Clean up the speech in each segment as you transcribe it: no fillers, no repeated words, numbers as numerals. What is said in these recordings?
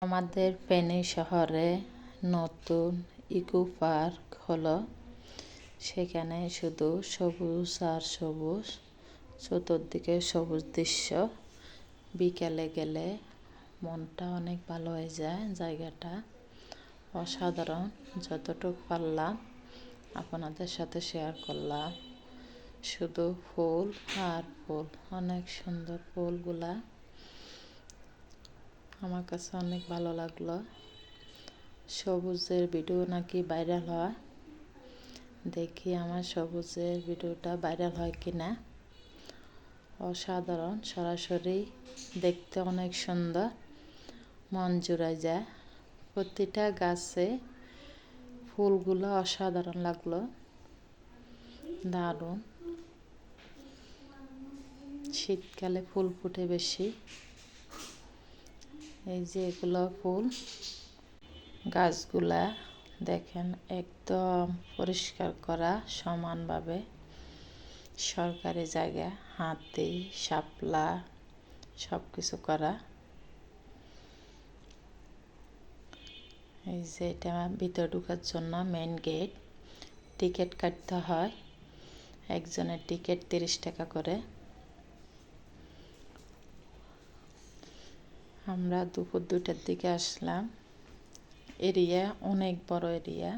আমাদের ফেনী শহরে নতুন ইকো পার্ক হলো। সেখানে শুধু সবুজ আর সবুজ, চতুর্দিকে সবুজ দৃশ্য। বিকেলে গেলে মনটা অনেক ভালো হয়ে যায়। জায়গাটা অসাধারণ। যতটুকু পারলাম আপনাদের সাথে শেয়ার করলাম। শুধু ফুল আর ফুল, অনেক সুন্দর ফুলগুলা। আমার কাছে অনেক ভালো লাগলো। সবুজের ভিডিও নাকি ভাইরাল হয়, দেখি আমার সবুজের ভিডিওটা ভাইরাল হয় কিনা। অসাধারণ, সরাসরি দেখতে অনেক সুন্দর, মন জুড়ে যায়। প্রতিটা গাছে ফুলগুলো অসাধারণ লাগলো, দারুণ। শীতকালে ফুল ফুটে বেশি। এই যে এগুলো ফুল গাছগুলা দেখেন, একদম পরিষ্কার করা সমানভাবে। সরকারি জায়গা, হাতি শাপলা সব কিছু করা। এই যে এটা ভিতরে ঢোকার জন্য মেইন গেট। টিকিট কাটতে হয়, একজনের টিকিট 30 টাকা করে। আমরা দুপুর 2টার দিকে আসলাম। এরিয়া অনেক বড় এরিয়া,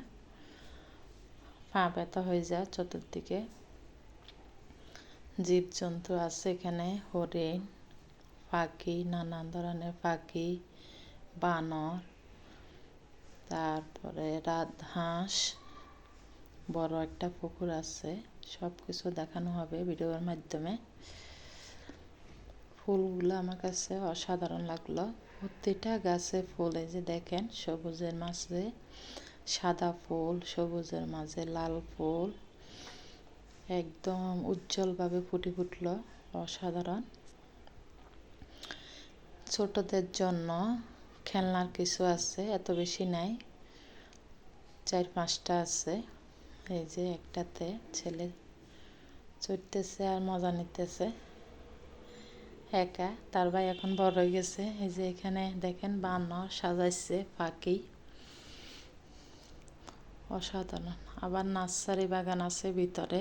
পা ব্যথা হয়ে যায় চতুর্দিকে। জীবজন্তু আছে এখানে, হরিণ, পাখি, নানান ধরনের পাখি, বানর, তারপরে রাজহাঁস, বড় একটা পুকুর আছে। সব কিছু দেখানো হবে ভিডিওর মাধ্যমে। ফুলগুলো আমার কাছে অসাধারণ লাগলো। প্রতিটা গাছে ফুল, এই যে দেখেন, সবুজের মাঝে সাদা ফুল, সবুজের মাঝে লাল ফুল, একদম উজ্জ্বলভাবে ফুটে উঠলো। অসাধারণ। ছোটদের জন্য খেলনার কিছু আছে, এত বেশি নাই, 4-5টা আছে। এই যে একটাতে ছেলে চড়তেছে আর মজা নিতেছে একা। তার ভাই এখন বড় হয়ে গেছে। এই যে এখানে দেখেন বানর সাজাইছে, পাখি, অসাধারণ। আবার নার্সারি বাগান আছে ভিতরে,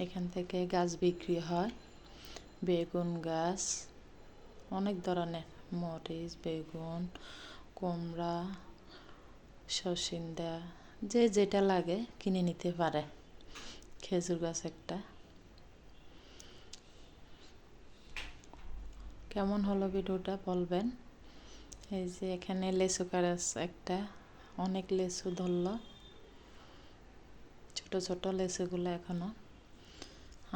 এখান থেকে গাছ বিক্রি হয়। বেগুন গাছ, অনেক ধরনের, মরিচ, বেগুন, কুমড়া, সসিন্দা, যে যেটা লাগে কিনে নিতে পারে। খেজুর গাছ একটা। কেমন হলো ভিডিওটা বলবেন। এই যে এখানে লেচু গাছ একটা, অনেক লেচু ধরলো, ছোট ছোট লেচুগুলো এখনো।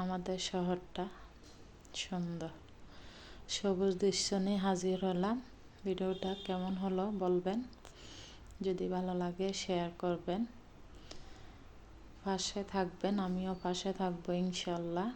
আমাদের শহরটা সুন্দর। সবুজ দৃশ্য নিয়ে হাজির হলাম। ভিডিওটা কেমন হলো বলবেন। যদি ভালো লাগে শেয়ার করবেন, পাশে থাকবেন, আমিও পাশে থাকবো ইনশাল্লাহ।